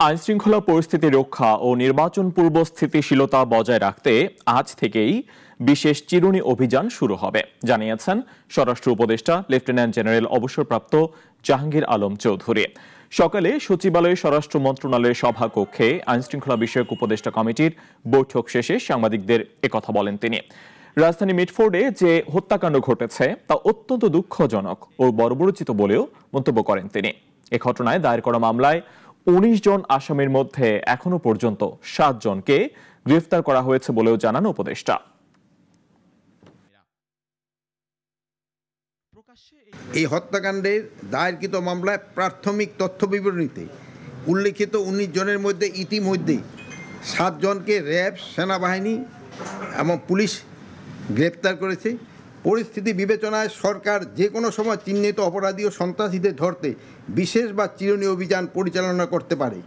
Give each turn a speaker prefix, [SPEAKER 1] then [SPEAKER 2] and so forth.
[SPEAKER 1] আইনশৃঙ্খলা পরিস্থিতি রক্ষা ও নির্বাচন পূর্ব স্থিতিশীলতা বজায় রাখতে আজ থেকেই বিশেষ চিরুনি অভিযান শুরু হবে জানিয়েছেন স্বরাষ্ট্র উপদেষ্টা লেফটেন্যান্ট জেনারেল অবসরপ্রাপ্ত জাহাঙ্গীর আলম চৌধুরী। সকালে সচিবালয়ে স্বরাষ্ট্র মন্ত্রণালয়ের সভাকক্ষে আইনশৃঙ্খলা বিষয়ক উপদেষ্টা কমিটির বৈঠক শেষে সাংবাদিকদের একথা বলেন তিনি। রাজধানী মিটফোর্ডে যে হত্যাকাণ্ড ঘটেছে তা অত্যন্ত দুঃখজনক ও বর্বরোচিত বলেও মন্তব্য করেন তিনি। এ ঘটনায় দায়ের করা মামলায় ১৯ জন আসামির মধ্যে এখনো পর্যন্ত ৭ জনকে গ্রেফতার করা হয়েছে বলেও জানান উপদেষ্টা।
[SPEAKER 2] এই হত্যাকাণ্ডের দায়েরকৃত মামলায় প্রাথমিক তথ্য বিবরণীতে উল্লেখিত ১৯ জনের মধ্যে ইতিমধ্যে ৭ জনকে র্যাব, সেনাবাহিনী এবং পুলিশ গ্রেপ্তার করেছে। পরিস্থিতি বিবেচনায় সরকার যে কোনো সময় চিহ্নিত অপরাধী ও সন্ত্রাসীদের ধরতে বিশেষ বা চিরুনি অভিযান পরিচালনা করতে পারে।